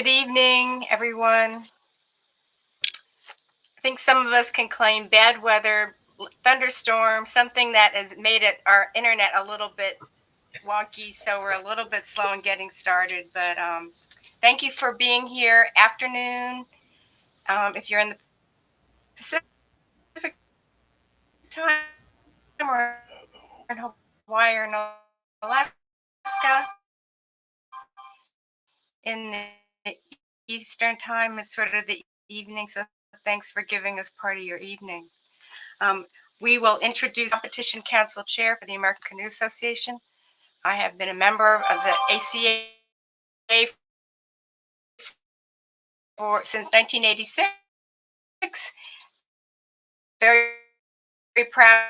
Good evening, everyone. I think some of us can claim bad weather, thunderstorm, something that has made our internet a little bit wonky, so we're a little bit slow in getting started. But thank you for being here. Afternoon. If you're in the Pacific time or in Hawaii or in Alaska, in the Eastern time, it's sort of the evening. So thanks for giving us part of your evening. Um, we will introduce Competition Council Chair for the American Canoe Association. I have been a member of the ACA since 1986. Very, very proud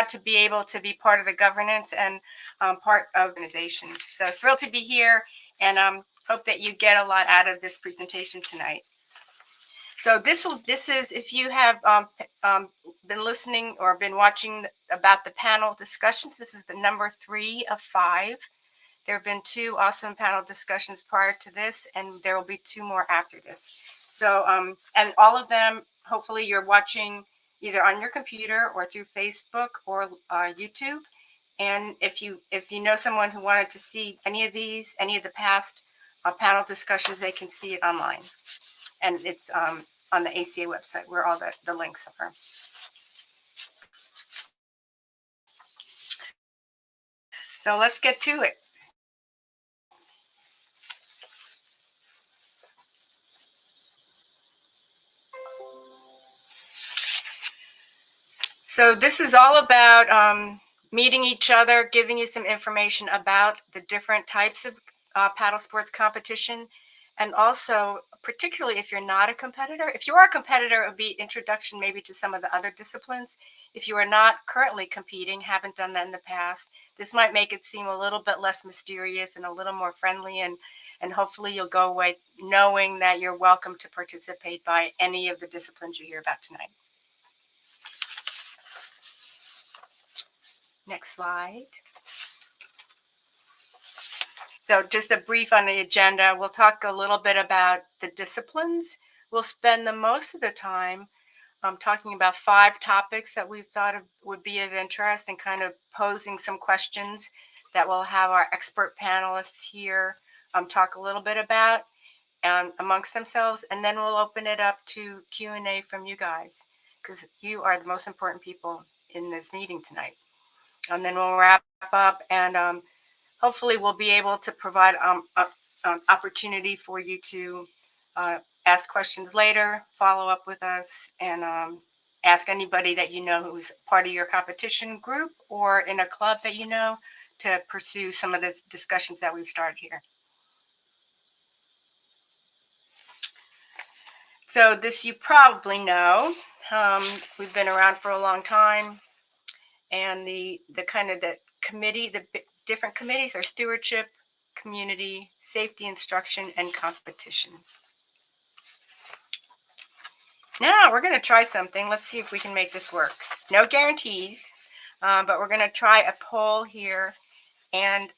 to be able to be part of the governance and part of the organization. So thrilled to be here, and hope that you get a lot out of this presentation tonight. So this is, if you have been listening or been watching about the panel discussions, this is the number 3 of 5. There have been 2 awesome panel discussions prior to this, and there will be 2 more after this. So, and all of them, hopefully you're watching either on your computer or through Facebook or YouTube. And if you know someone who wanted to see any of these, any of the past panel discussions, they can see it online. And it's on the ACA website where all the links are. So let's get to it. So this is all about meeting each other, giving you some information about the different types of paddle sports competition, and also particularly if you're not a competitor. If you are a competitor, it would be introduction maybe to some of the other disciplines. If you are not currently competing, haven't done that in the past, this might make it seem a little bit less mysterious and a little more friendly, and hopefully you'll go away knowing that you're welcome to participate by any of the disciplines you hear about tonight. Next slide. So just a brief on the agenda. We'll talk a little bit about the disciplines. We'll spend the most of the time talking about 5 topics that we've thought would be of interest, and kind of posing some questions that we'll have our expert panelists here talk a little bit about amongst themselves. And then we'll open it up to Q&A from you guys, because you are the most important people in this meeting tonight. And then we'll wrap up, and hopefully we'll be able to provide opportunity for you to ask questions later, follow up with us, and ask anybody that you know who's part of your competition group or in a club that you know, to pursue some of the discussions that we've started here. So this you probably know. We've been around for a long time, and the kind of the committee, the different committees are stewardship, community, safety, instruction, and competition. Now we're going to try something. Let's see if we can make this work. No guarantees, but we're going to try a poll here. And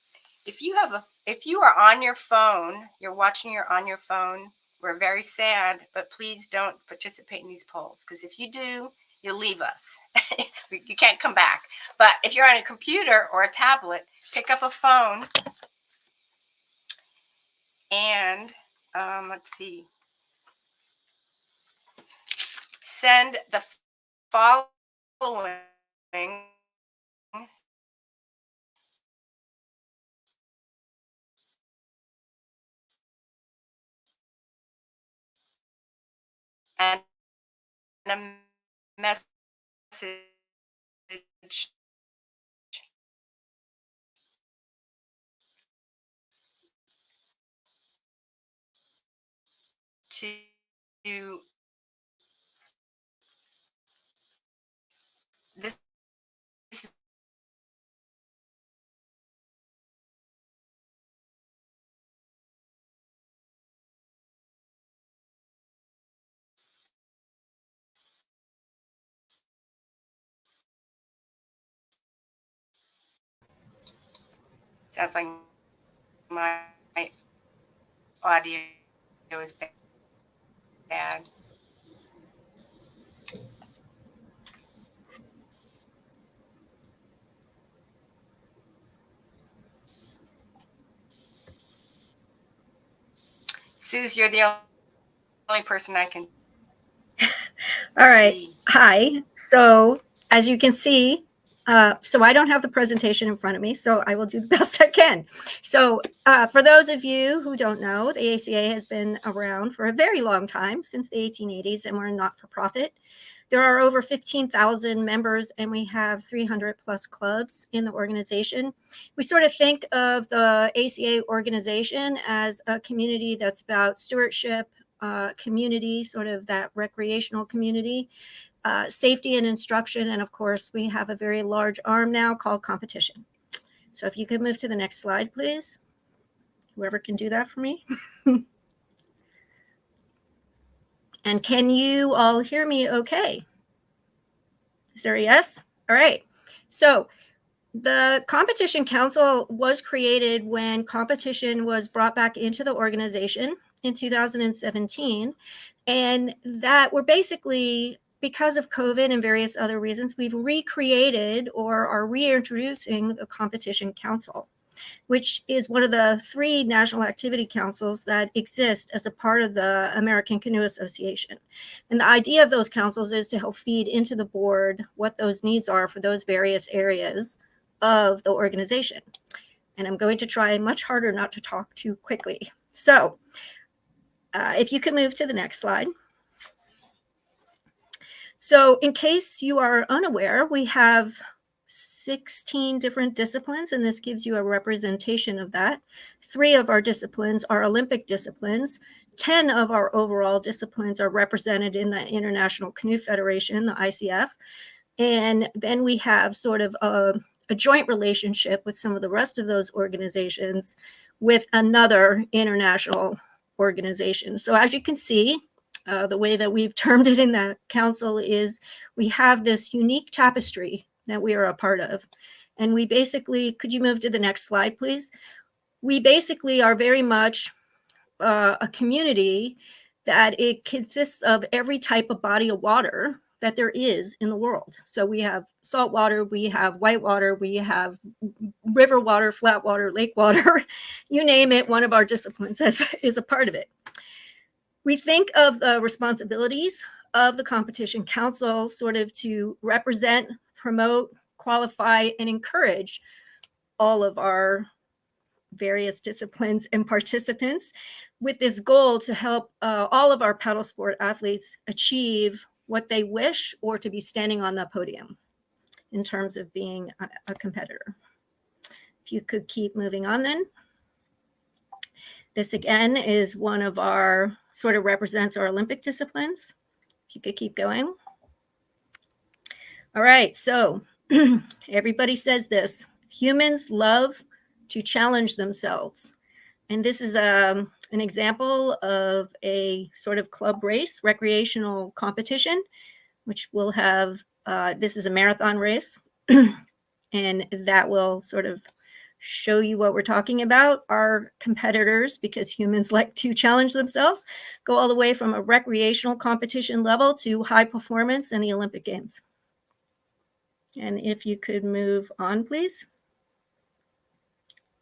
if you are on your phone, you're watching on your phone, we're very sad, but please don't participate in these polls, because if you do, you'll leave us. You can't come back. But if you're on a computer or a tablet, pick up a phone and let's see, send the following and a message to this sounds like my audio was bad. Suz, you're the only person I can All right. see. Hi. So as you can see, so I don't have the presentation in front of me, so I will do the best I can. So for those of you who don't know, the ACA has been around for a very long time, since the 1880s, and we're not-for-profit. There are over 15,000 members, and we have 300 plus clubs in the organization. We sort of think of the ACA organization as a community that's about stewardship, community, sort of that recreational community, safety and instruction, and of course, we have a very large arm now called competition. So if you could move to the next slide, please. Whoever can do that for me. And can you all hear me okay? Is there a yes? All right. So the Competition Council was created when competition was brought back into the organization in 2017. And that we're basically, because of COVID and various other reasons, we've recreated or are reintroducing the Competition Council, which is one of the 3 national activity councils that exist as a part of the American Canoe Association. And the idea of those councils is to help feed into the board what those needs are for those various areas of the organization. And I'm going to try much harder not to talk too quickly. So if you could move to the next slide. So in case you are unaware, we have 16 different disciplines, and this gives you a representation of that. 3 of our disciplines are Olympic disciplines. 10 of our overall disciplines are represented in the International Canoe Federation, the ICF. And then we have sort of a joint relationship with some of the rest of those organizations with another international organization. So as you can see, the way that we've termed it in the council is we have this unique tapestry that we are a part of. And we basically, could you move to the next slide, please? We basically are very much a community that it consists of every type of body of water that there is in the world. So we have salt water, we have whitewater, we have river water, flat water, lake water, you name it, one of our disciplines is a part of it. We think of the responsibilities of the Competition Council sort of to represent, promote, qualify, and encourage all of our various disciplines and participants with this goal to help all of our paddle sport athletes achieve what they wish or to be standing on the podium in terms of being a competitor. If you could keep moving on then. This again is one of our, sort of represents our Olympic disciplines. If you could keep going. All right, so everybody says this: humans love to challenge themselves. And this is an example of a sort of club race, recreational competition, which will have, this is a marathon race, and that will sort of show you what we're talking about. Our competitors, because humans like to challenge themselves, go all the way from a recreational competition level to high performance in the Olympic Games. And if you could move on, please.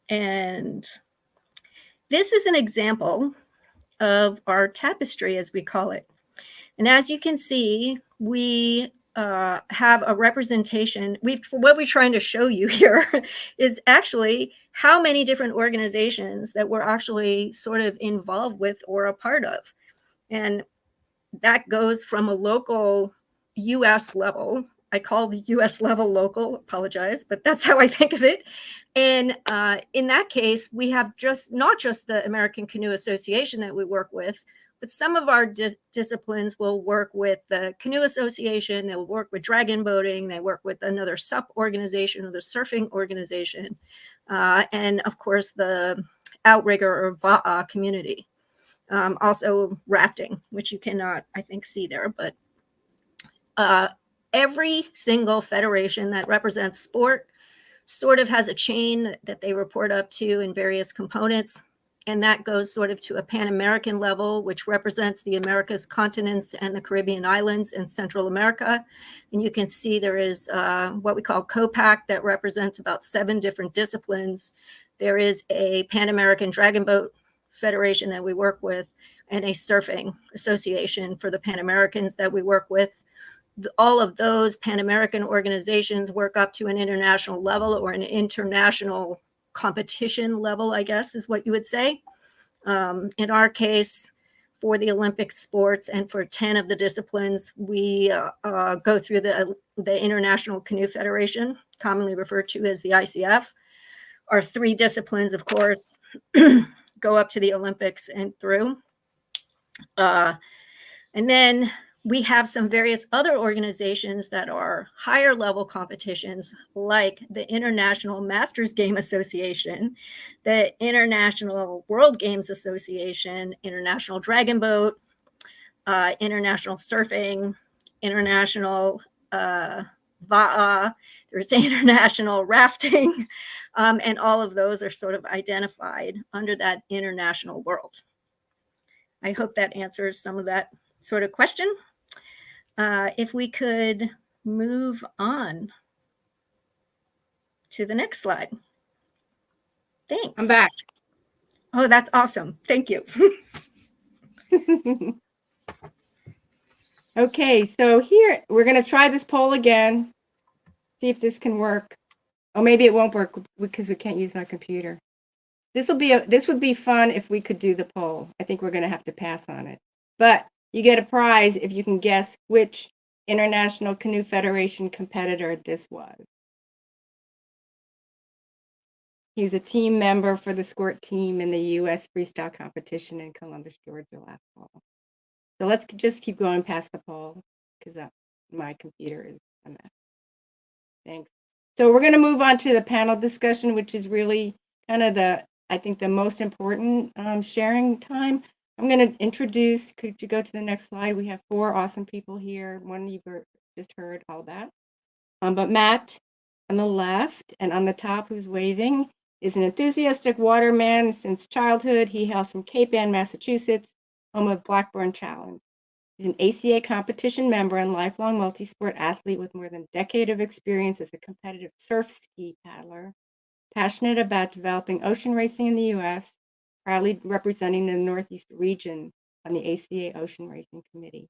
And this is an example of our tapestry, as we call it. And as you can see, we have a representation. What we're trying to show you here is actually how many different organizations that we're actually sort of involved with or a part of. And that goes from a local US level. I call the US level local, apologize, but that's how I think of it. And in that case, we have not just the American Canoe Association that we work with, but some of our disciplines will work with the Canoe Association, they will work with dragon boating, they work with another SUP organization or the surfing organization, and of course the outrigger or Va'a community. Also rafting, which you cannot, I think, see there, but every single federation that represents sport sort of has a chain that they report up to in various components. and that goes sort of to a Pan-American level, which represents the Americas, continents, and the Caribbean islands and Central America. And you can see there is what we call COPAC that represents about 7 different disciplines. There is a Pan-American Dragon Boat Federation that we work with, and a surfing association for the Pan Americans that we work with. All of those Pan American organizations work up to an international level, or an international competition level, I guess is what you would say. In our case, for the Olympic sports and for 10 of the disciplines, we go through the International Canoe Federation, commonly referred to as the ICF. Our 3 disciplines, of course, go up to the Olympics and through. And then we have some various other organizations that are higher level competitions, like the International Masters Game Association, the International World Games Association, International Dragon Boat, International Surfing, International VAA, there's international rafting, and all of those are sort of identified under that international world. I hope that answers some of that sort of question. If we could move on to the next slide. Thanks. I'm back. Oh, that's awesome. Thank you. Okay, so here we're going to try this poll again, see if this can work. Oh, maybe it won't work because we can't use my computer. This would be fun if we could do the poll. I think we're going to have to pass on it. But you get a prize if you can guess which International Canoe Federation competitor this was. He's a team member for the squirt team in the U.S. freestyle competition in Columbus, Georgia last fall. So let's just keep going past the poll because my computer is a mess. Thanks. So we're going to move on to the panel discussion, which is really kind of I think the most important sharing time. I'm going to introduce, could you go to the next slide? We have 4 awesome people here. One you've just heard all about. But Matt on the left and on the top, who's waving, is an enthusiastic waterman since childhood. He hails from Cape Ann, Massachusetts, home of Blackburn Challenge. He's an ACA competition member and lifelong multi-sport athlete with more than a decade of experience as a competitive surf ski paddler, passionate about developing ocean racing in the U.S., proudly representing the Northeast region on the ACA Ocean Racing Committee.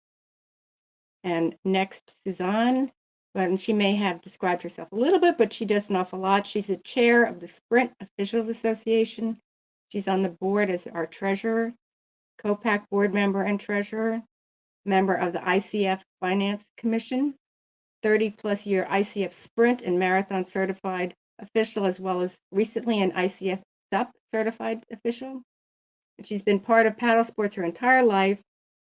And next, Suzanne, and she may have described herself a little bit, but she does an awful lot. She's the chair of the Sprint Officials Association. She's on the board as our treasurer, COPAC board member and treasurer, member of the ICF Finance Commission, 30-plus year ICF Sprint and Marathon certified official, as well as recently an ICF SUP certified official. And she's been part of paddle sports her entire life.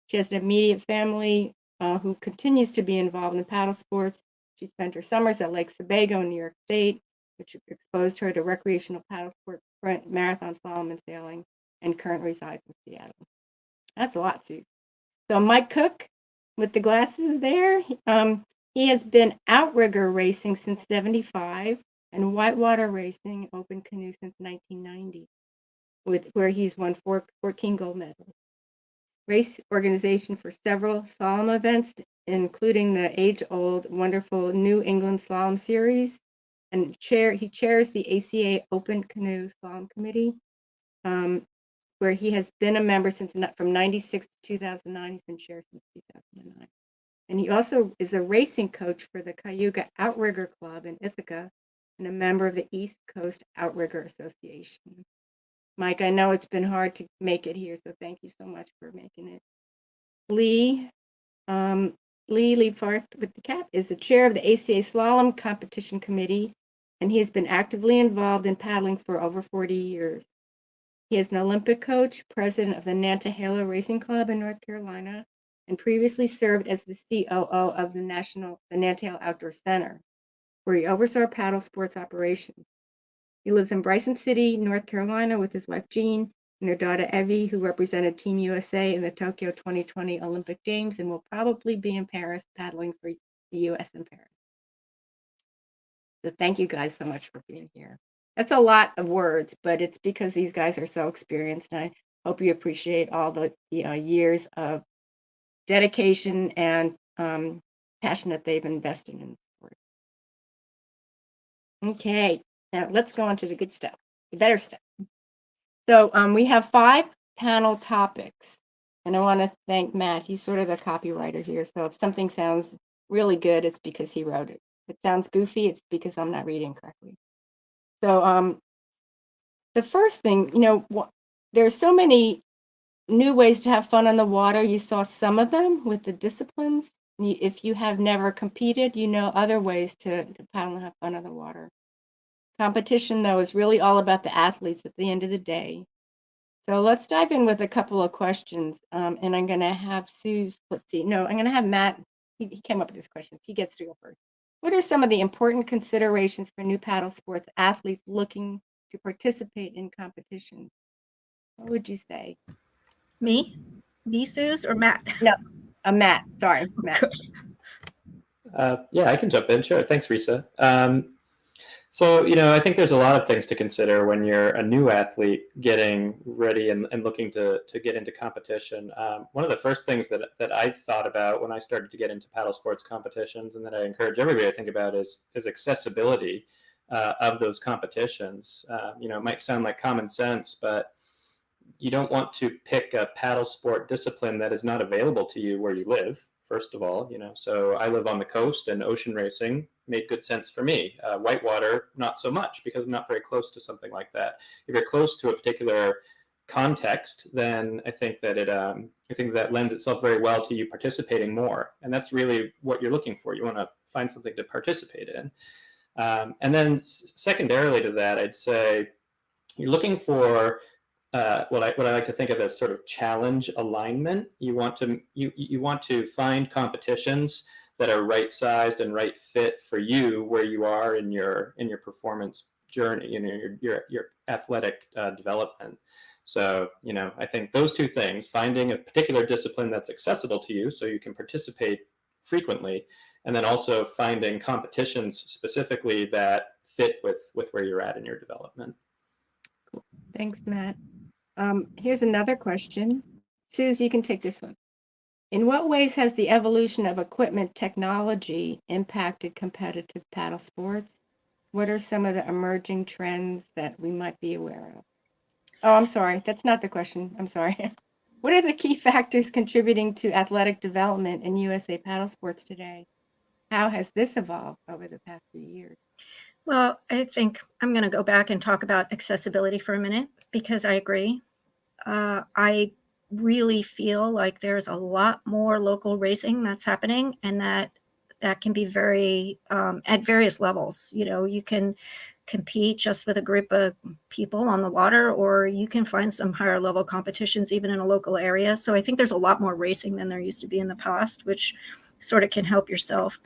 She has an immediate family who continues to be involved in paddle sports. She spent her summers at Lake Sebago in New York State, which exposed her to recreational paddle sports, sprint, marathon, slalom, and sailing, and currently resides in Seattle. That's a lot, Suz. So Mike Cook, with the glasses there, he has been outrigger racing since '75 and whitewater racing, open canoe since 1990, where he's won 14 gold medals. Race organization for several slalom events, including the age-old, wonderful New England Slalom Series, and he chairs the ACA Open Canoe Slalom Committee, where he has been a member from '96 to 2009. He's been chair since 2009. And he also is a racing coach for the Cayuga Outrigger Club in Ithaca and a member of the East Coast Outrigger Association. Mike, I know it's been hard to make it here, so thank you so much for making it. Lee Liebfarth with the cap is the chair of the ACA Slalom Competition Committee, and he has been actively involved in paddling for over 40 years. He is an Olympic coach, president of the Nantahala Racing Club in North Carolina, and previously served as the COO of the Nantahala Outdoor Center, where he oversaw paddle sports operations. He lives in Bryson City, North Carolina, with his wife Jean and their daughter Evie, who represented Team USA in the Tokyo 2020 Olympic Games and will probably be in Paris paddling for the US in Paris. So thank you guys so much for being here. That's a lot of words, but it's because these guys are so experienced, and I hope you appreciate all the years of dedication and passion that they've invested in the sport. Okay, now let's go on to the good stuff, the better stuff. So we have 5 panel topics, and I want to thank Matt. He's sort of the copywriter here, so if something sounds really good, it's because he wrote it. If it sounds goofy, it's because I'm not reading correctly. So the first thing, there's so many new ways to have fun on the water. You saw some of them with the disciplines. If you have never competed, you know other ways to paddle and have fun on the water. Competition, though, is really all about the athletes at the end of the day. So let's dive in with a couple of questions. And I'm going to have Suz, I'm going to have Matt. He came up with these questions. He gets to go first. What are some of the important considerations for new paddle sports athletes looking to participate in competition? What would you say? Me, Suz, or Matt? No, Matt. Sorry, Matt. Good. Yeah, I can jump in. Sure. Thanks, Risa. So, I think there's a lot of things to consider when you're a new athlete getting ready and looking to get into competition. One of the first things that I thought about when I started to get into paddle sports competitions, and that I encourage everybody to think about, is accessibility of those competitions. It might sound like common sense, but you don't want to pick a paddle sport discipline that is not available to you where you live. First of all, so I live on the coast, and ocean racing made good sense for me. Whitewater, not so much, because I'm not very close to something like that. If you're close to a particular context, then I think that lends itself very well to you participating more, and that's really what you're looking for. You want to find something to participate in, and then secondarily to that, I'd say you're looking for what I like to think of as sort of challenge alignment. You want to find competitions that are right sized and right fit for you where you are in your performance journey, your athletic development. So I think those two things: finding a particular discipline that's accessible to you so you can participate frequently, and then also finding competitions specifically that fit with where you're at in your development. Cool. Thanks, Matt. Here's another question. Suz, you can take this one. In what ways has the evolution of equipment technology impacted competitive paddle sports? What are some of the emerging trends that we might be aware of? Oh, I'm sorry. That's not the question. I'm sorry. What are the key factors contributing to athletic development in USA paddle sports today? How has this evolved over the past few years? Well, I think I'm going to go back and talk about accessibility for a minute, because I agree. I really feel like there's a lot more local racing that's happening, and that can be very at various levels. You can compete just with a group of people on the water, or you can find some higher level competitions even in a local area. So I think there's a lot more racing than there used to be in the past, which sort of can help yourself.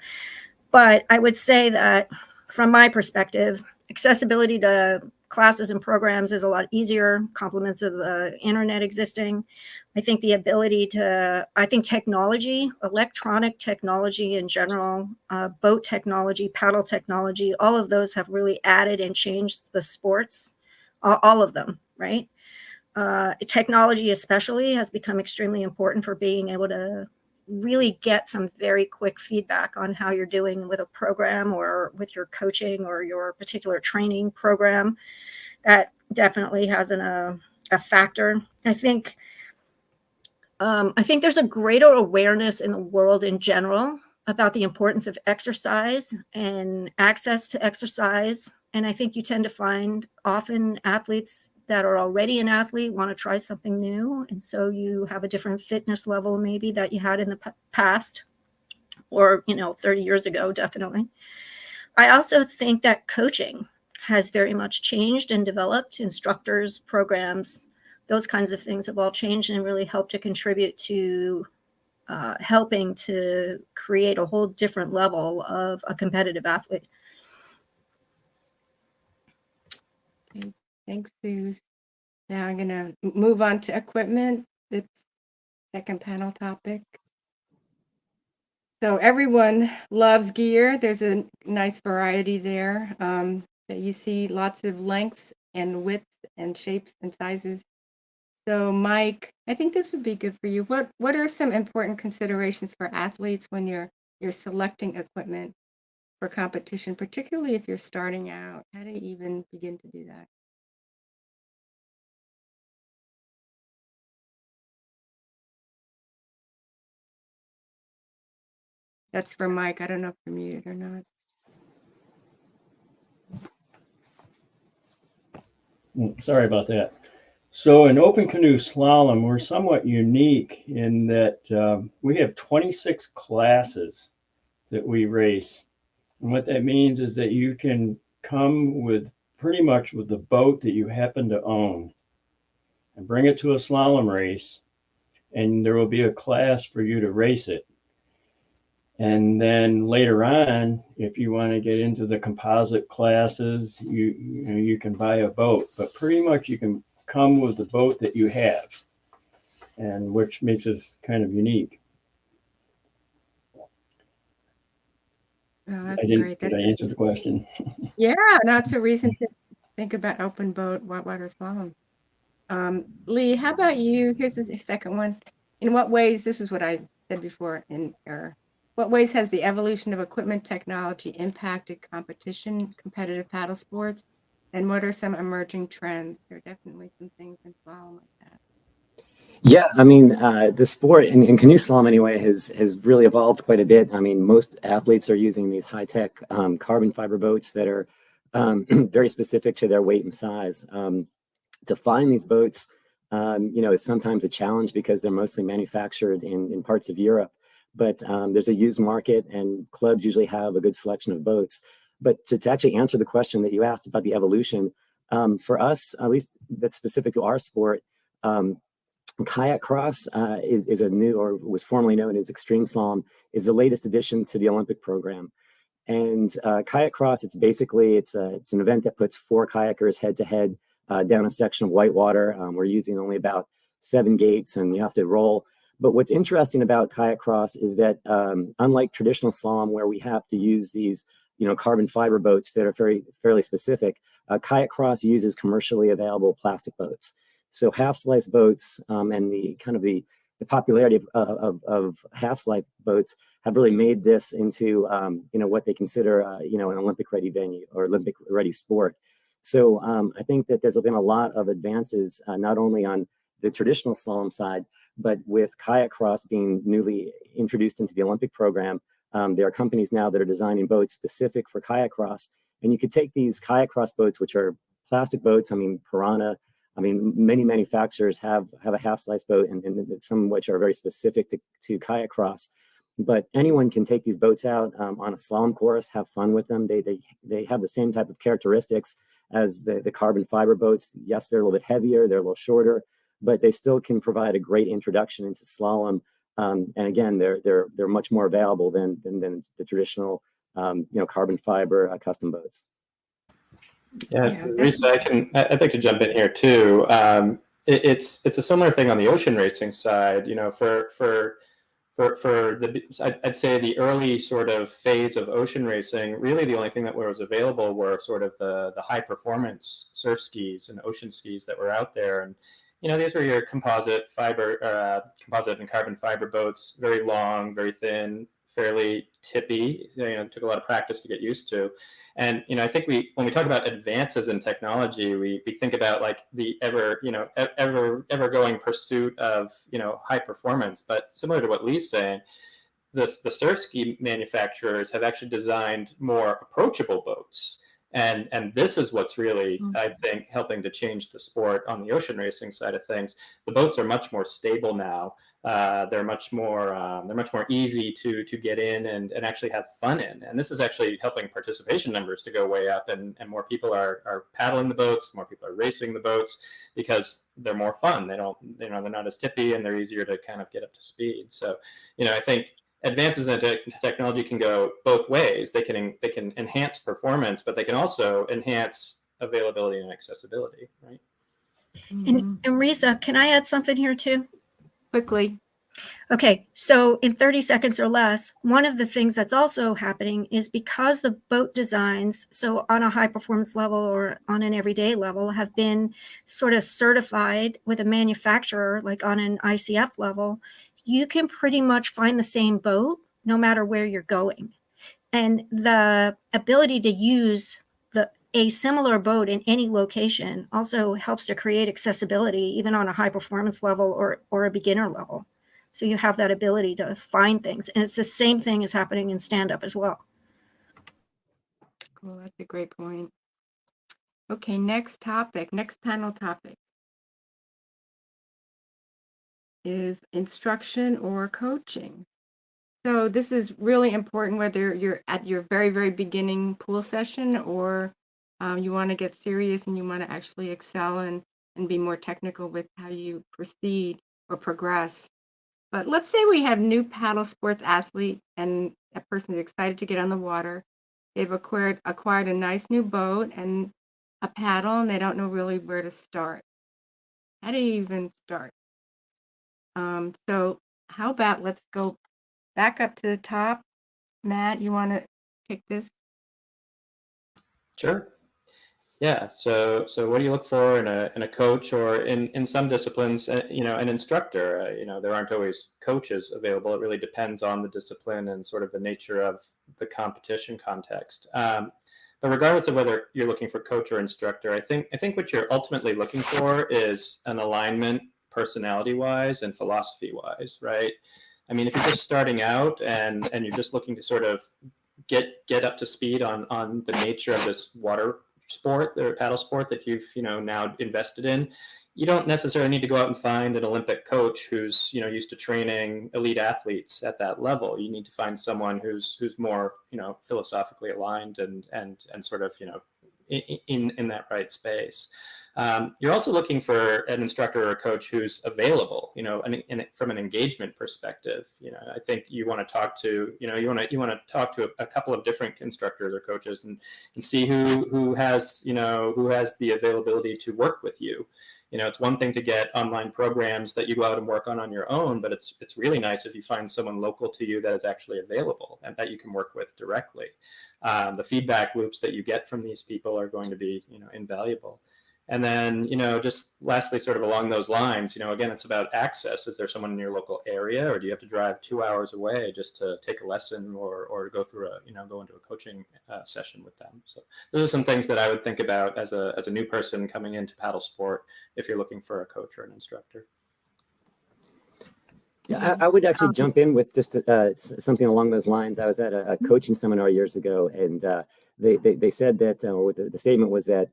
But I would say that from my perspective, accessibility to classes and programs is a lot easier, compliments of the internet existing. I think the ability I think technology, electronic technology in general, boat technology, paddle technology, all of those have really added and changed the sports, all of them, right? Technology especially has become extremely important for being able to really get some very quick feedback on how you're doing with a program or with your coaching or your particular training program. That definitely has a factor. I think there's a greater awareness in the world in general about the importance of exercise and access to exercise. And I think you tend to find often athletes that are already an athlete want to try something new. And so you have a different fitness level maybe that you had in the past, or 30 years ago, definitely. I also think that coaching has very much changed and developed. Instructors, programs, those kinds of things have all changed and really helped to contribute to helping to create a whole different level of a competitive athlete. Okay, thanks, Suz. Now I'm going to move on to equipment. The second panel topic. So everyone loves gear. There's a nice variety there. that you see lots of lengths and widths and shapes and sizes. So Mike, I think this would be good for you. What are some important considerations for athletes when you're selecting equipment for competition, particularly if you're starting out? How do you even begin to do that? That's for Mike. I don't know if you're muted or not. Sorry about that. So in open canoe slalom, we're somewhat unique in that we have 26 classes that we race. And what that means is that you can come with pretty much with the boat that you happen to own and bring it to a slalom race, and there will be a class for you to race it. And then later on, if you want to get into the composite classes, you can buy a boat, but pretty much you can come with the boat that you have, and which makes us kind of unique. Oh, that's great. Did I answer the question? Yeah, that's a reason to think about open boat whitewater slalom. Lee, how about you? Here's the second one. In what ways, this is what I said before in error, what ways has the evolution of equipment technology impacted competition, competitive paddle sports, and what are some emerging trends? There are definitely some things in slalom like that. Yeah, I mean, the sport in canoe slalom anyway has really evolved quite a bit. I mean, most athletes are using these high-tech carbon fiber boats that are very specific to their weight and size. To find these boats, is sometimes a challenge because they're mostly manufactured in parts of Europe. But there's a used market, and clubs usually have a good selection of boats. But to actually answer the question that you asked about the evolution, for us, at least that's specific to our sport, kayak cross is a new, or was formerly known as extreme slalom, is the latest addition to the Olympic program. And kayak cross, it's an event that puts 4 kayakers head to head down a section of whitewater. We're using only about 7 gates, and you have to roll. But what's interesting about kayak cross is that unlike traditional slalom, where we have to use these carbon fiber boats that are fairly specific, kayak cross uses commercially available plastic boats. So half-slice boats and the popularity of half-slice boats have really made this into what they consider an Olympic-ready venue or Olympic-ready sport. So I think that there's been a lot of advances not only on the traditional slalom side, but with kayak cross being newly introduced into the Olympic program. There are companies now that are designing boats specific for kayak cross, and you could take these kayak cross boats, which are plastic boats. I mean, Piranha. I mean, many manufacturers have a half-slice boat, and some of which are very specific to kayak cross. But anyone can take these boats out on a slalom course, have fun with them. They have the same type of characteristics as the carbon fiber boats. Yes, they're a little bit heavier, they're a little shorter, but they still can provide a great introduction into slalom. And again, they're much more available than the traditional carbon fiber custom boats. Yeah, Risa, I'd like to jump in here too. It's a similar thing on the ocean racing side. I'd say the early sort of phase of ocean racing, really the only thing that was available were sort of the high performance surf skis and ocean skis that were out there. And these were your composite and carbon fiber boats, very long, very thin, fairly tippy. It took a lot of practice to get used to. And I think when we talk about advances in technology, we think about like the ever going pursuit of high performance. But similar to what Lee's saying, the surf ski manufacturers have actually designed more approachable boats. And this is what's really, I think, helping to change the sport on the ocean racing side of things. The boats are much more stable now. They're much more easy to get in and actually have fun in. And this is actually helping participation numbers to go way up, and more people are paddling the boats, more people are racing the boats because they're more fun. They're not as tippy, and they're easier to kind of get up to speed. So, I think advances in technology can go both ways. They can enhance performance, but they can also enhance availability and accessibility, right? And Risa, can I add something here too? Quickly. Okay, so in 30 seconds or less, one of the things that's also happening is because the boat designs, so on a high performance level or on an everyday level, have been sort of certified with a manufacturer, like on an ICF level, you can pretty much find the same boat no matter where you're going. And the ability to use a similar boat in any location also helps to create accessibility, even on a high performance level or a beginner level. So you have that ability to find things. And it's the same thing is happening in stand-up as well. Cool, that's a great point. Okay, next panel topic is instruction or coaching. So this is really important whether you're at your very, very beginning pool session or you want to get serious and you want to actually excel and be more technical with how you proceed or progress. But let's say we have new paddle sports athlete and that person is excited to get on the water. They've acquired a nice new boat and a paddle and they don't know really where to start. How do you even start? So how about let's go back up to the top. Matt, you want to pick this? Sure. Yeah. So what do you look for in a coach, or in some disciplines, an instructor? There aren't always coaches available. It really depends on the discipline and sort of the nature of the competition context. But regardless of whether you're looking for coach or instructor, I think what you're ultimately looking for is an alignment, personality-wise and philosophy-wise, right? I mean, if you're just starting out and you're just looking to sort of get up to speed on the nature of this water sport or paddle sport that you've now invested in, you don't necessarily need to go out and find an Olympic coach who's used to training elite athletes at that level. You need to find someone who's more philosophically aligned and sort of in that right space. You're also looking for an instructor or a coach who's available, from an engagement perspective. I think you want to talk to, you want to talk to a couple of different instructors or coaches and see who has the availability to work with you. It's one thing to get online programs that you go out and work on your own, but it's really nice if you find someone local to you that is actually available and that you can work with directly. The feedback loops that you get from these people are going to be, invaluable. And then, just lastly, sort of along those lines, again, it's about access. Is there someone in your local area, or do you have to drive 2 hours away just to take a lesson or go through go into a coaching session with them? So those are some things that I would think about as a new person coming into paddle sport if you're looking for a coach or an instructor. Yeah, I would actually jump in with just something along those lines. I was at a coaching seminar years ago, and they said that, or the statement was that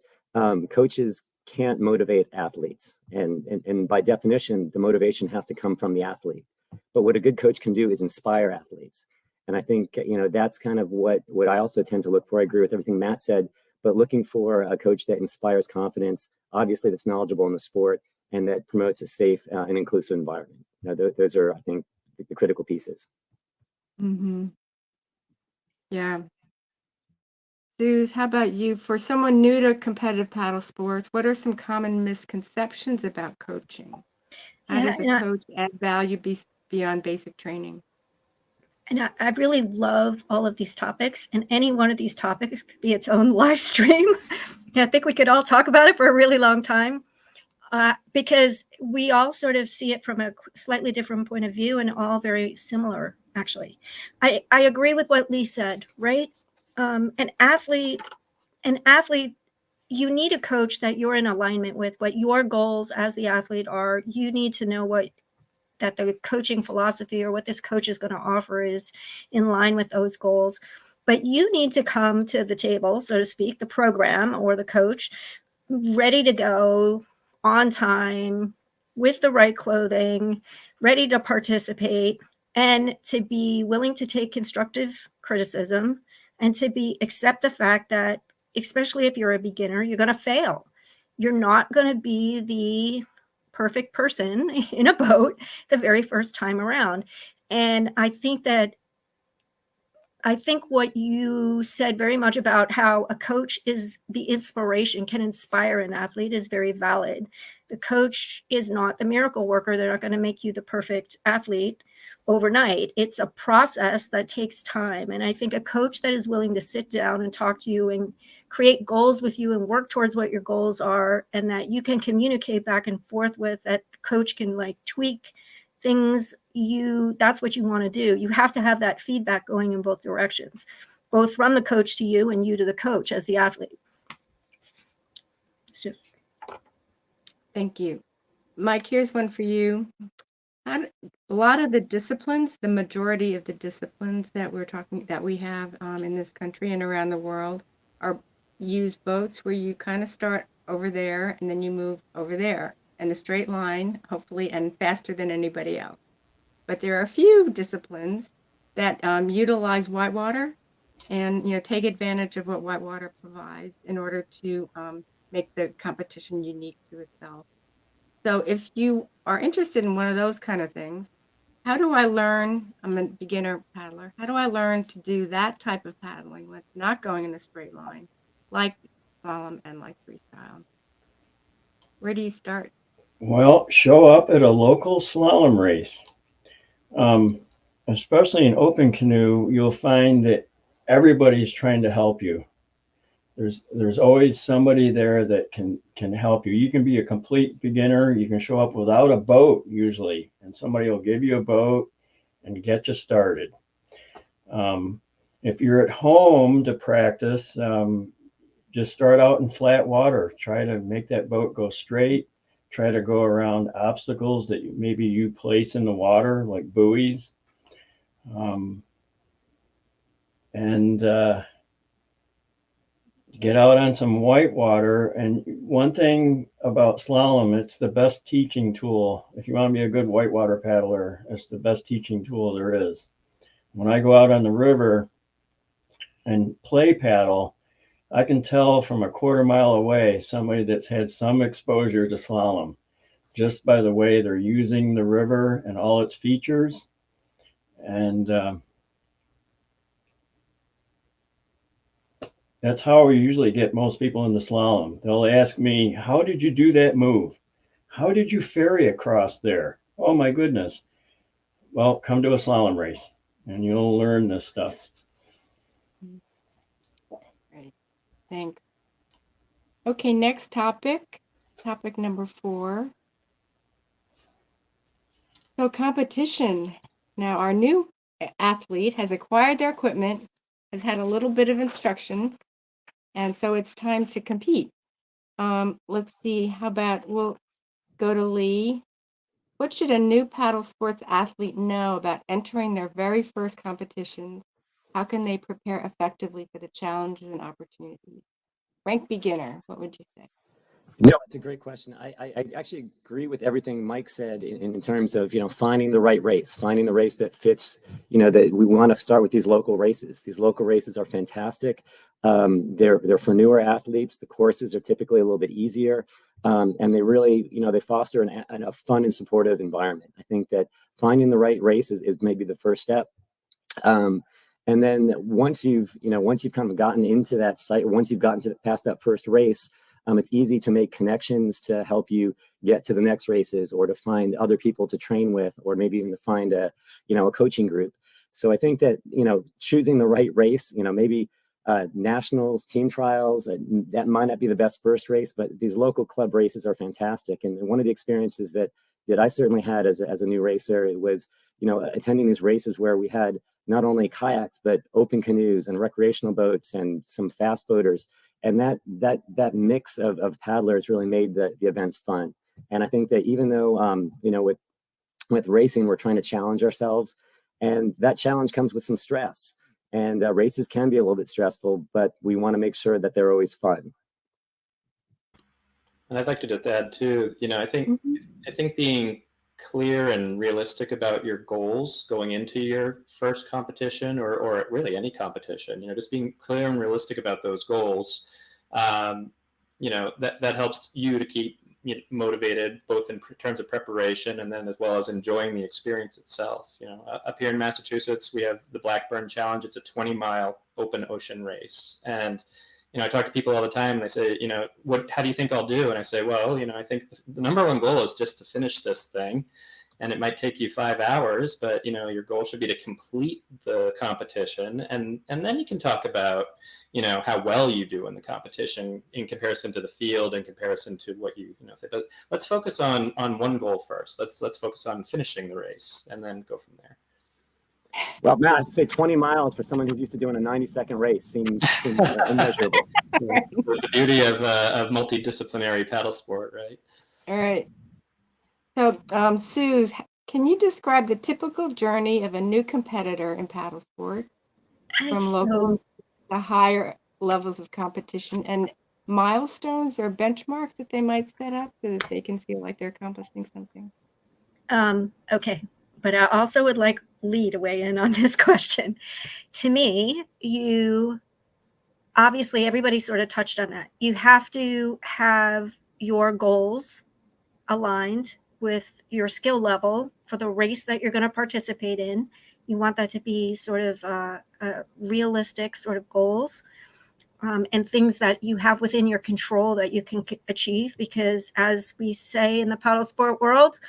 coaches can't motivate athletes, and by definition, the motivation has to come from the athlete. But what a good coach can do is inspire athletes, and I think that's kind of what I also tend to look for. I agree with everything Matt said, but looking for a coach that inspires confidence, obviously that's knowledgeable in the sport, and that promotes a safe and inclusive environment. Those are, I think, the critical pieces. Mm-hmm. Yeah. Suz, how about you? For someone new to competitive paddle sports, what are some common misconceptions about coaching? How does a coach add value beyond basic training? And I really love all of these topics, and any one of these topics could be its own live stream. I think we could all talk about it for a really long time. Because we all sort of see it from a slightly different point of view and all very similar, actually. I agree with what Lee said, right? An athlete, you need a coach that you're in alignment with, what your goals as the athlete are. You need to know that the coaching philosophy or what this coach is going to offer is in line with those goals. But you need to come to the table, so to speak, the program or the coach, ready to go, on time, with the right clothing, ready to participate, and to be willing to take constructive criticism and to accept the fact that, especially if you're a beginner, you're going to fail. You're not going to be the perfect person in a boat the very first time around. And I think that I think what you said very much about how a coach is the inspiration, can inspire an athlete, is very valid. The coach is not the miracle worker. They're not going to make you the perfect athlete overnight. It's a process that takes time. And I think a coach that is willing to sit down and talk to you and create goals with you and work towards what your goals are, and that you can communicate back and forth with, that the coach can like tweak things, that's what you want to do. You have to have that feedback going in both directions, both from the coach to you and you to the coach as the athlete. It's just. Thank you. Mike, here's one for you. A lot of the disciplines, the majority of the disciplines that we have in this country and around the world use boats where you kind of start over there and then you move over there in a straight line, hopefully, and faster than anybody else. But there are a few disciplines that utilize whitewater and take advantage of what whitewater provides in order to make the competition unique to itself. So if you are interested in one of those kind of things, how do I learn? I'm a beginner paddler. How do I learn to do that type of paddling with not going in a straight line, like slalom and like freestyle? Where do you start? Well, show up at a local slalom race. Especially in open canoe, you'll find that everybody's trying to help you. There's always somebody there that can help you. You can be a complete beginner. You can show up without a boat usually, and somebody will give you a boat and get you started. If you're at home to practice, just start out in flat water. Try to make that boat go straight. Try to go around obstacles that maybe you place in the water, like buoys. And get out on some whitewater. And one thing about slalom, it's the best teaching tool. If you want to be a good whitewater paddler, it's the best teaching tool there is. When I go out on the river and play paddle, I can tell from a quarter mile away somebody that's had some exposure to slalom just by the way they're using the river and all its features. And that's how we usually get most people into slalom. They'll ask me, how did you do that move? How did you ferry across there? Oh my goodness. Well, come to a slalom race and you'll learn this stuff. Great, thanks. Okay, next topic number 4. So competition. Now our new athlete has acquired their equipment, has had a little bit of instruction, and so it's time to compete. Let's see, how about we'll go to Lee. What should a new paddle sports athlete know about entering their very first competitions? How can they prepare effectively for the challenges and opportunities? Rank beginner, what would you say? No, it's a great question. I actually agree with everything Mike said in terms of, finding the right race, finding the race that fits, that we want to start with these local races. These local races are fantastic. They're for newer athletes. The courses are typically a little bit easier. And they really, they foster a fun and supportive environment. I think that finding the right race is maybe the first step. And then once you've kind of gotten into that site, once you've gotten past that first race, it's easy to make connections to help you get to the next races, or to find other people to train with, or maybe even to find a coaching group. So I think that, choosing the right race, maybe nationals, team trials, that might not be the best first race, but these local club races are fantastic. And one of the experiences that I certainly had as a new racer, it was, attending these races where we had not only kayaks, but open canoes and recreational boats and some fast boaters. And that mix of paddlers really made the events fun. And I think that even though, with racing, we're trying to challenge ourselves, and that challenge comes with some stress. And races can be a little bit stressful, but we want to make sure that they're always fun. And I'd like to just add too, I think being clear and realistic about your goals going into your first competition, or really any competition, just being clear and realistic about those goals, that helps you to keep motivated both in terms of preparation and then as well as enjoying the experience itself. Up here in Massachusetts, we have the Blackburn Challenge. It's a 20-mile open ocean race. And, I talk to people all the time and they say, how do you think I'll do? And I say, well, I think the number one goal is just to finish this thing. And it might take you 5 hours, but your goal should be to complete the competition, and then you can talk about how well you do in the competition in comparison to the field, in comparison to what you But let's focus on one goal first. Let's focus on finishing the race, and then go from there. Well, Matt, I'd say 20 miles for someone who's used to doing a 90-second race seems immeasurable. That's the beauty of multidisciplinary paddle sport, right? All right. So, Suz, can you describe the typical journey of a new competitor in paddle sport from local to higher levels of competition, and milestones or benchmarks that they might set up so that they can feel like they're accomplishing something? Okay. But I also would like Lee to weigh in on this question. To me, obviously everybody sort of touched on that. You have to have your goals aligned with your skill level for the race that you're going to participate in. You want that to be sort of realistic sort of goals, and things that you have within your control that you can achieve. Because as we say in the paddle sport world,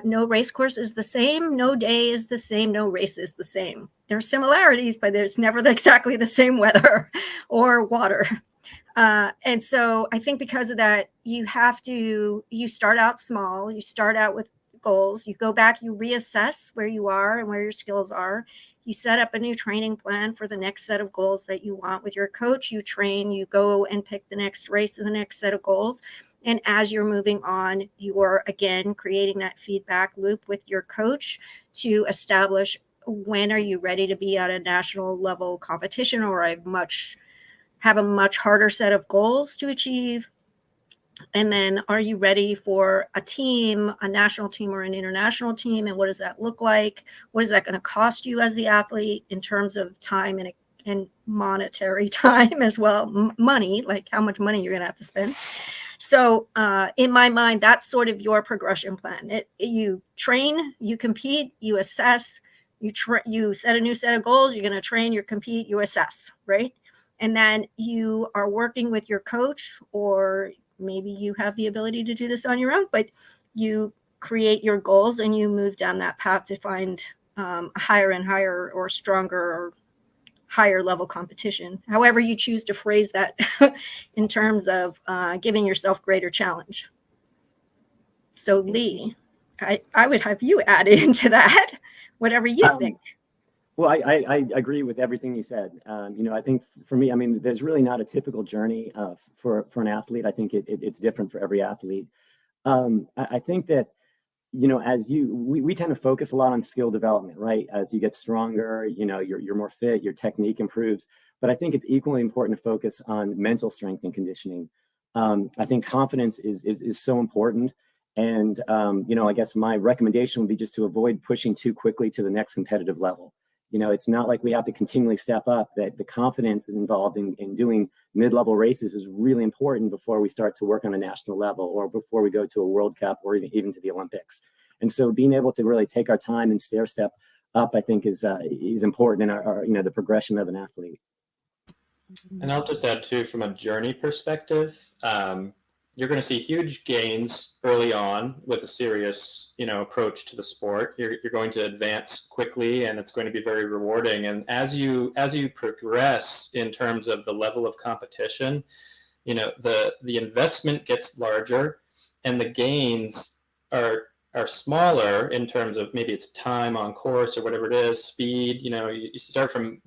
no race course is the same, no day is the same, no race is the same. There are similarities, but there's never exactly the same weather or water. And so I think because of that, you start out small, you start out with goals, you go back, you reassess where you are and where your skills are. You set up a new training plan for the next set of goals that you want with your coach. You train, you go and pick the next race and the next set of goals. And as you're moving on, you're again creating that feedback loop with your coach to establish when are you ready to be at a national level competition, or have a much harder set of goals to achieve. And then are you ready for a team, a national team or an international team? And what does that look like? What is that going to cost you as the athlete in terms of time and monetary time as well? Money, like how much money you're going to have to spend. So in my mind, that's sort of your progression plan. You train, you compete, you assess, you set a new set of goals, you're going to train, you compete, you assess, right? And then you are working with your coach, or maybe you have the ability to do this on your own, but you create your goals and you move down that path to find a higher and higher or stronger or higher level competition. However you choose to phrase that in terms of giving yourself greater challenge. So Lee, I would have you add into that, whatever you think. Well, I agree with everything you said. I think for me, there's really not a typical journey for an athlete. I think it's different for every athlete. I think that, we tend to focus a lot on skill development, right? As you get stronger, you're more fit, your technique improves. But I think it's equally important to focus on mental strength and conditioning. I think confidence is so important. And, I guess my recommendation would be just to avoid pushing too quickly to the next competitive level. It's not like we have to continually step up. That the confidence involved in doing mid-level races is really important before we start to work on a national level, or before we go to a World Cup, or even to the Olympics. And so being able to really take our time and stair step up, I think is important in our the progression of an athlete. And I'll just add too, from a journey perspective, you're going to see huge gains early on with a serious, approach to the sport. You're going to advance quickly, and it's going to be very rewarding. And as you progress in terms of the level of competition, the investment gets larger, and the gains are smaller in terms of maybe it's time on course or whatever it is, speed. You start from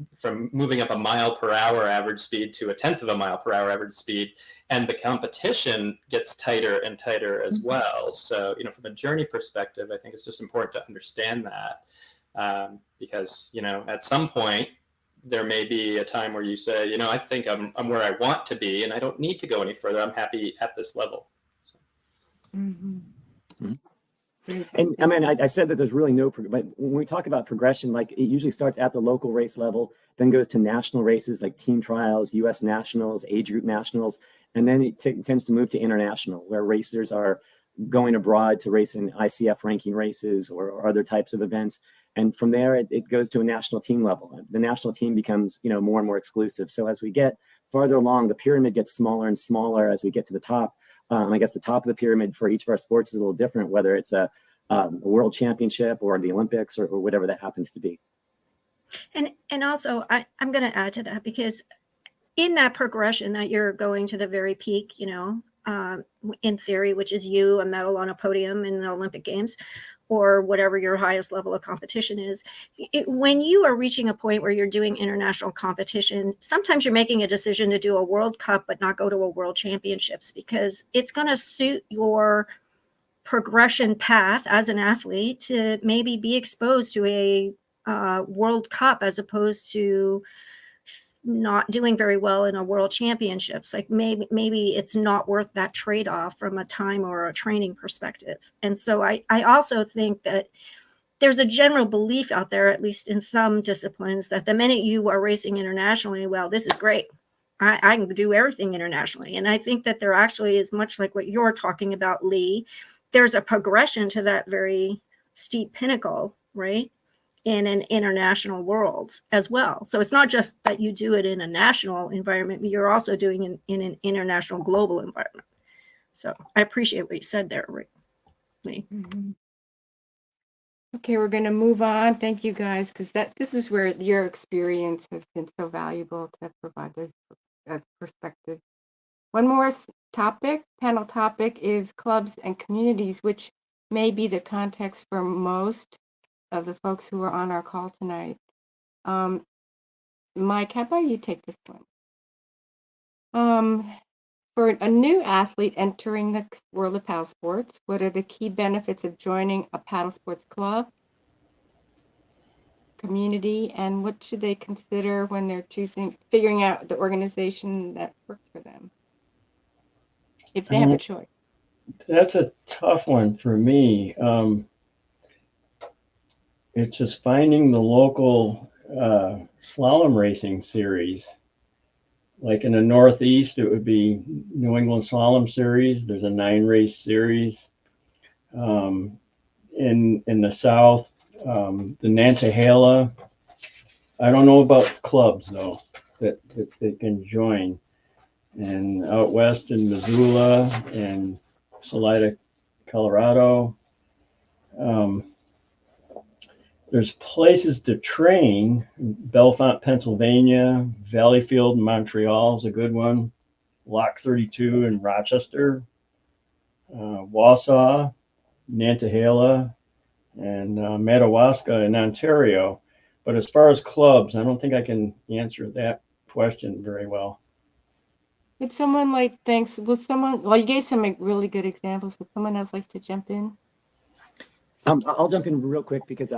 moving up a mile per hour average speed to a 1/10 of a mile per hour average speed, and the competition gets tighter and tighter as well. So, from a journey perspective, I think it's just important to understand that, because, at some point there may be a time where you say, I think I'm where I want to be, and I don't need to go any further. I'm happy at this level. So. Mm-hmm. Mm-hmm. And I said that there's really but when we talk about progression, like it usually starts at the local race level, then goes to national races like team trials, US nationals, age group nationals. And then it tends to move to international, where racers are going abroad to race in ICF ranking races or other types of events. And from there, it goes to a national team level. The national team becomes, more and more exclusive. So as we get farther along, the pyramid gets smaller and smaller as we get to the top. I guess the top of the pyramid for each of our sports is a little different, whether it's a world championship or the Olympics or whatever that happens to be. And also, I'm going to add to that, because in that progression that you're going to the very peak, in theory, which is a medal on a podium in the Olympic Games, or whatever your highest level of competition is, when you are reaching a point where you're doing international competition, sometimes you're making a decision to do a World Cup but not go to a World Championships, because it's going to suit your progression path as an athlete to maybe be exposed to a World Cup as opposed to not doing very well in a World Championships. Like maybe it's not worth that trade-off from a time or a training perspective. And so I also think that there's a general belief out there, at least in some disciplines, that the minute you are racing internationally, well, this is great. I can do everything internationally. And I think that there actually is, much like what you're talking about, Lee, there's a progression to that very steep pinnacle, right, in an international world as well. So it's not just that you do it in a national environment, but you're also doing it in an international global environment. So I appreciate what you said there, Lee. Mm-hmm. Okay, we're going to move on. Thank you guys, because this is where your experience has been so valuable to provide this perspective. One more panel topic is clubs and communities, which may be the context for most of the folks who are on our call tonight. Mike, how about you take this one? For a new athlete entering the world of paddle sports, what are the key benefits of joining a paddle sports club, community, and what should they consider when they're figuring out the organization that works for them, if they have a choice? That's a tough one for me. It's just finding the local slalom racing series. Like in the Northeast, it would be New England Slalom Series. There's a 9-race series. In the South, the Nantahala. I don't know about clubs though that they can join. And out west in Missoula and Salida, Colorado. There's places to train. Bellefonte, Pennsylvania, Valleyfield in Montreal is a good one. Lock 32 in Rochester, Wausau, Nantahala, and Madawaska in Ontario. But as far as clubs, I don't think I can answer that question very well. Would someone well, you gave some really good examples. Would someone else like to jump in? I'll jump in real quick because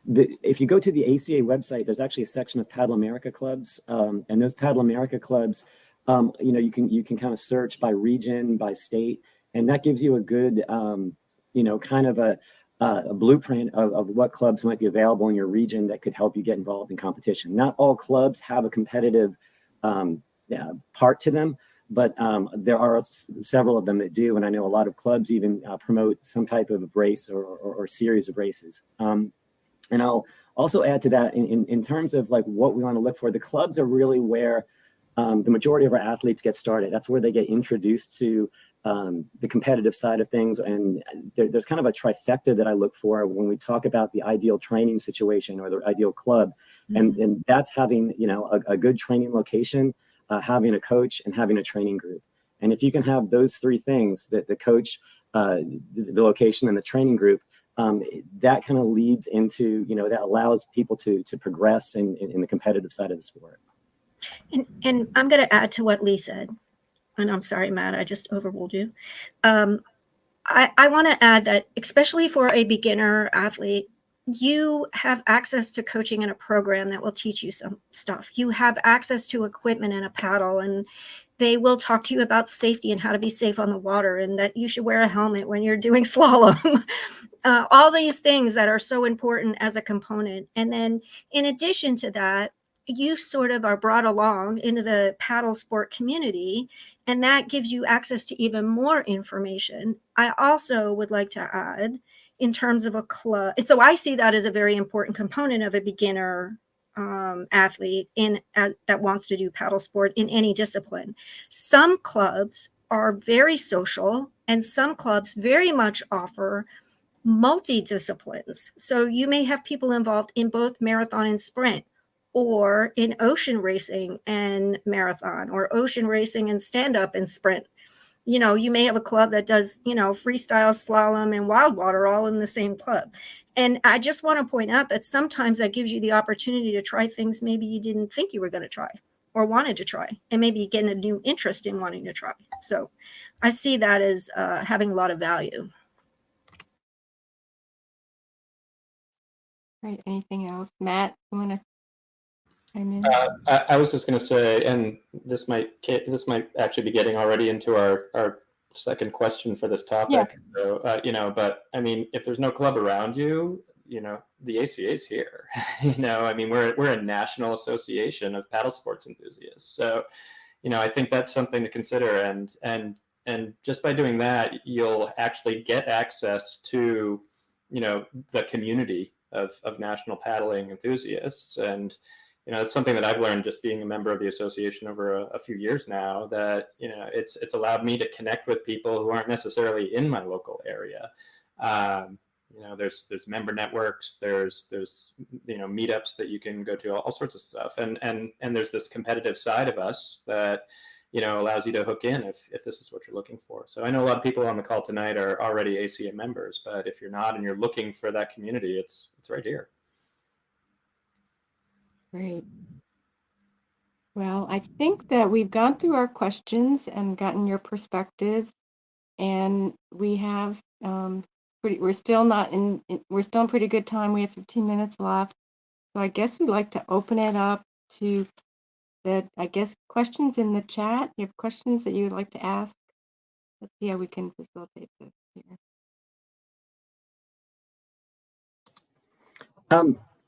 if you go to the ACA website, there's actually a section of Paddle America clubs, and those Paddle America clubs, you can kind of search by region, by state, and that gives you a good, kind of a blueprint of what clubs might be available in your region that could help you get involved in competition. Not all clubs have a competitive part to them, but there are several of them that do, and I know a lot of clubs even promote some type of race or series of races. And I'll also add to that in terms of like what we want to look for. The clubs are really where the majority of our athletes get started. That's where they get introduced to the competitive side of things, and there's kind of a trifecta that I look for when we talk about the ideal training situation or the ideal club, and that's having a good training location, having a coach, and having a training group. And if you can have those three things, the coach, the location, and the training group, that kind of leads into, that allows people to progress in the competitive side of the sport. And I'm going to add to what Lee said. And I'm sorry, Matt, I just overruled you. I want to add that, especially for a beginner athlete, you have access to coaching in a program that will teach you some stuff. You have access to equipment and a paddle, and they will talk to you about safety and how to be safe on the water, and that you should wear a helmet when you're doing slalom. All these things that are so important as a component. And then in addition to that, you sort of are brought along into the paddle sport community, and that gives you access to even more information. I also would like to add, in terms of a club, so I see that as a very important component of a beginner athlete that wants to do paddle sport in any discipline. Some clubs are very social, and some clubs very much offer multi-disciplines. So you may have people involved in both marathon and sprint, or in ocean racing and marathon, or ocean racing and stand-up and sprint. You may have a club that does, freestyle, slalom, and whitewater all in the same club. And I just want to point out that sometimes that gives you the opportunity to try things maybe you didn't think you were going to try or wanted to try, and maybe you get a new interest in wanting to try. So I see that as having a lot of value. Right. Anything else? Matt, you want to chime in? I was just going to say, and this might actually be getting already into our second question for this topic. Yeah. So, but I mean, if there's no club around you, the ACA is here. I mean, we're a national association of paddle sports enthusiasts. So, I think that's something to consider. And just by doing that, you'll actually get access to, the community of national paddling enthusiasts. And it's something that I've learned just being a member of the association over a few years now, that it's allowed me to connect with people who aren't necessarily in my local area. There's member networks, there's meetups that you can go to, all sorts of stuff, and there's this competitive side of us that allows you to hook in if this is what you're looking for. So I know a lot of people on the call tonight are already ACA members, but if you're not and you're looking for that community, it's right here. Great. Well, I think that we've gone through our questions and gotten your perspectives, and we have we're still in pretty good time. We have 15 minutes left, so I guess we'd like to open it up to questions in the chat. You have questions that you would like to ask? Let's see how we can facilitate this here.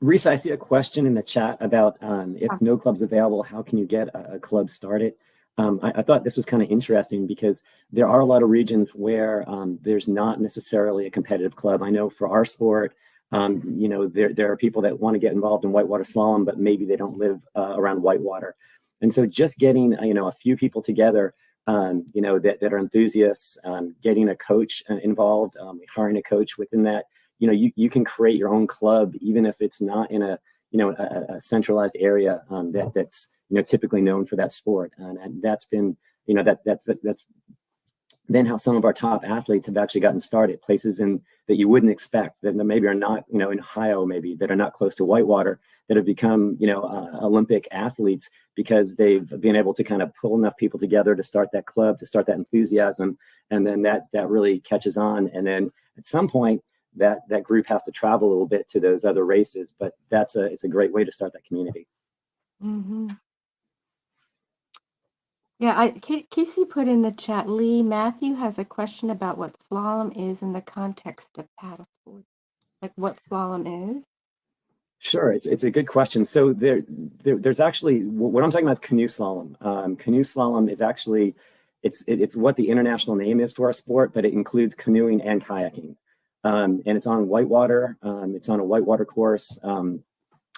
Risa, I see a question in the chat about if no club's available, how can you get a club started? I thought this was kind of interesting because there are a lot of regions where there's not necessarily a competitive club. I know for our sport, there are people that want to get involved in whitewater slalom, but maybe they don't live around whitewater. And so just getting, a few people together, that are enthusiasts, getting a coach involved, hiring a coach within that, you can create your own club, even if it's not in a centralized area that's typically known for that sport. And that's been, that's been how some of our top athletes have actually gotten started, places that you wouldn't expect, that maybe are not, in Ohio, maybe that are not close to whitewater, that have become, Olympic athletes because they've been able to kind of pull enough people together to start that club, to start that enthusiasm. And then that really catches on. And then at some point, that group has to travel a little bit to those other races, but it's a great way to start that community. Mm-hmm. Yeah, Casey put in the chat, Lee, Matthew has a question about what slalom is in the context of paddle sports, like what slalom is. Sure, it's a good question. So there's actually, what I'm talking about is canoe slalom. Canoe slalom is actually, it's what the international name is for our sport, but it includes canoeing and kayaking. And it's on whitewater. It's on a whitewater course.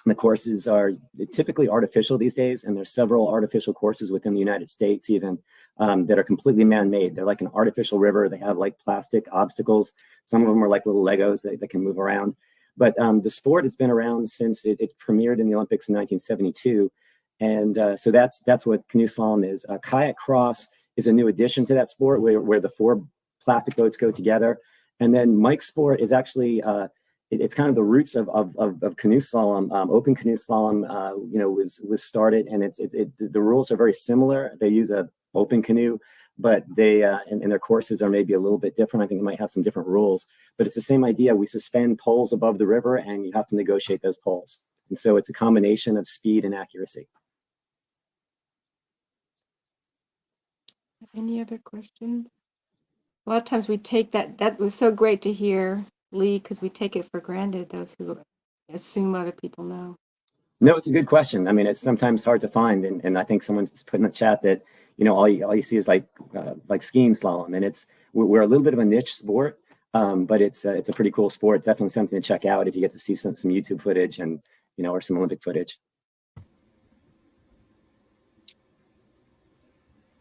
The courses are typically artificial these days, and there's several artificial courses within the United States even that are completely man-made. They're like an artificial river. They have like plastic obstacles. Some of them are like little Legos that can move around. But the sport has been around since it premiered in the Olympics in 1972. And so that's what canoe slalom is. Kayak cross is a new addition to that sport where the four plastic boats go together. And then Mike sport is actually, it's kind of the roots of canoe slalom. Open canoe slalom, was started, and the rules are very similar. They use a open canoe, but they and their courses are maybe a little bit different. I think it might have some different rules, but it's the same idea. We suspend poles above the river, and you have to negotiate those poles. And so it's a combination of speed and accuracy. Any other questions? A lot of times we take that was so great to hear, Lee, because we take it for granted, those who assume other people know. No, it's a good question. I mean, it's sometimes hard to find, and I think someone's put in the chat that all you see is like skiing slalom, and we're a little bit of a niche sport, but it's a pretty cool sport. Definitely something to check out if you get to see some YouTube footage and or some Olympic footage.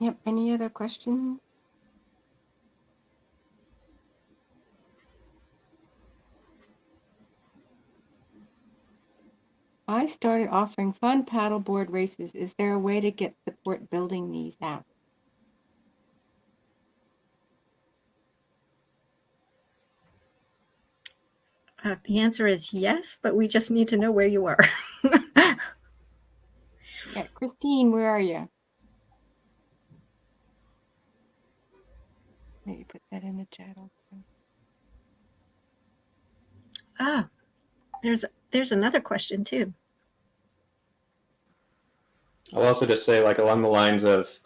Yep. Any other questions? I started offering fun paddleboard races. Is there a way to get support building these out? The answer is yes, but we just need to know where you are. Yeah, Christine, where are you? Maybe put that in the chat also. Ah, there's another question too. I'll also just say, like, along the lines of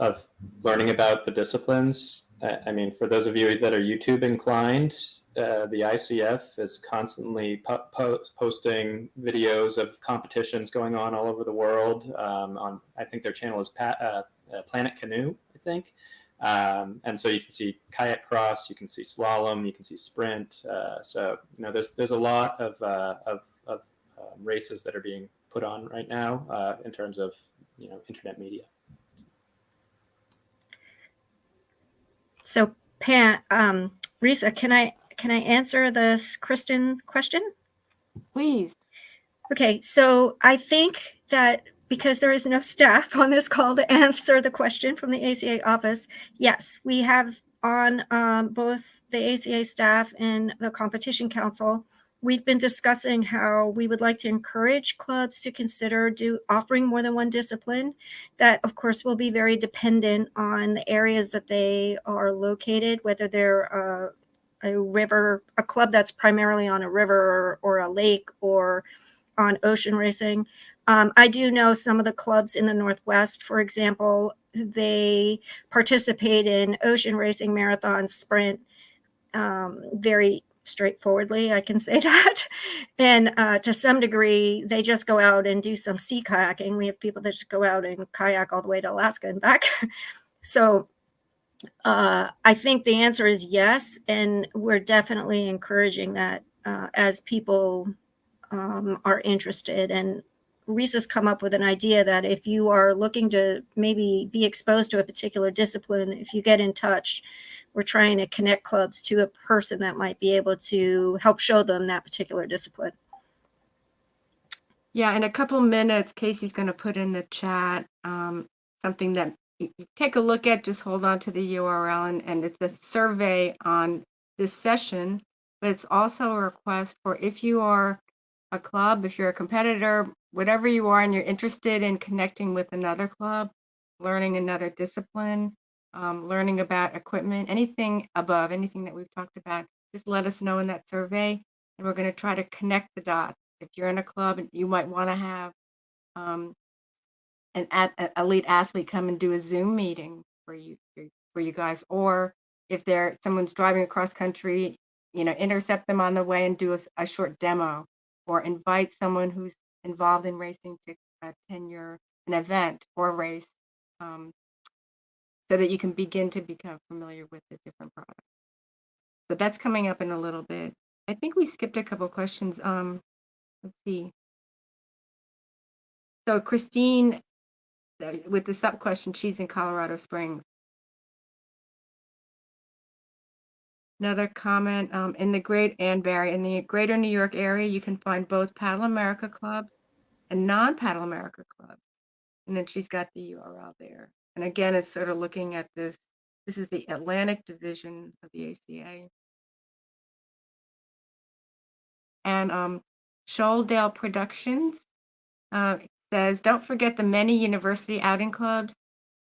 learning about the disciplines. I mean, for those of you that are YouTube inclined, the ICF is constantly posting videos of competitions going on all over the world. I think their channel is Planet Canoe, I think. And so you can see kayak cross, you can see slalom, you can see sprint. So there's a lot of races that are being put on right now in terms of internet media. So Risa, can I answer this Kristen question? Please. Okay, so I think that because there is no staff on this call to answer the question from the ACA office, yes, we have on both the ACA staff and the Competition Council, we've been discussing how we would like to encourage clubs to consider offering more than one discipline. That, of course, will be very dependent on the areas that they are located, whether they're a club that's primarily on a river or a lake or on ocean racing. I do know some of the clubs in the Northwest, for example, they participate in ocean racing, marathon, sprint, very straightforwardly, I can say that. And to some degree, they just go out and do some sea kayaking. We have people that just go out and kayak all the way to Alaska and back. So I think the answer is yes. And we're definitely encouraging that as people are interested. And Risa's come up with an idea that if you are looking to maybe be exposed to a particular discipline, if you get in touch, we're trying to connect clubs to a person that might be able to help show them that particular discipline. Yeah, in a couple minutes, Casey's going to put in the chat something that you take a look at. Just hold on to the URL, and it's a survey on this session, but it's also a request for if you are a club, if you're a competitor, whatever you are, and you're interested in connecting with another club, learning another discipline, learning about equipment, anything that we've talked about, just let us know in that survey, and we're going to try to connect the dots. If you're in a club, you might want to have an elite athlete come and do a Zoom meeting for you guys, or if someone's driving across country, intercept them on the way and do a short demo, or invite someone who's involved in racing to attend an event or a race, so that you can begin to become familiar with the different products. So that's coming up in a little bit. I think we skipped a couple questions. Let's see. So Christine, with the sub question, she's in Colorado Springs. Another comment, in the greater New York area, you can find both Paddle America clubs and non-Paddle America clubs. And then she's got the URL there. And again, it's sort of looking at this. This is the Atlantic division of the ACA. And Shoaldale Productions says, don't forget the many university outing clubs.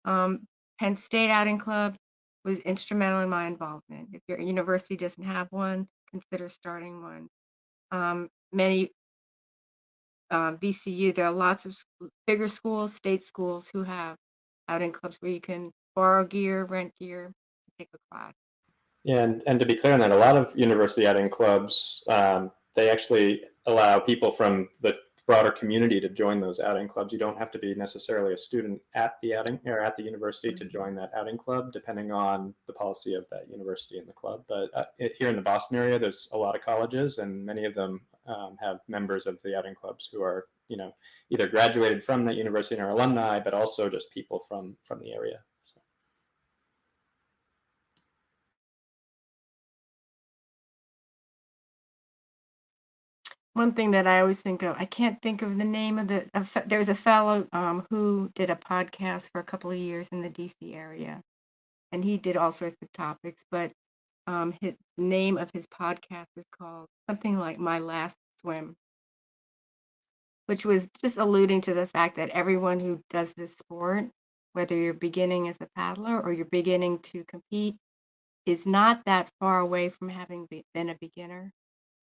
Penn State Outing Club was instrumental in my involvement. If your university doesn't have one, consider starting one. Many VCU, there are lots of bigger schools, state schools who have outing clubs where you can borrow gear, rent gear, take a class. Yeah, and to be clear on that, a lot of university outing clubs, they actually allow people from the broader community to join those outing clubs. You don't have to be necessarily a student at the outing or at the university to join that outing club, depending on the policy of that university and the club. But here in the Boston area, there's a lot of colleges, and many of them have members of the outing clubs who are, either graduated from that university and are alumni, but also just people from the area. So. One thing that I always think of, I can't think of the name of there's a fellow who did a podcast for a couple of years in the DC area, and he did all sorts of topics, but his name of his podcast was called something like My Last Swim, which was just alluding to the fact that everyone who does this sport, whether you're beginning as a paddler or you're beginning to compete, is not that far away from having been a beginner.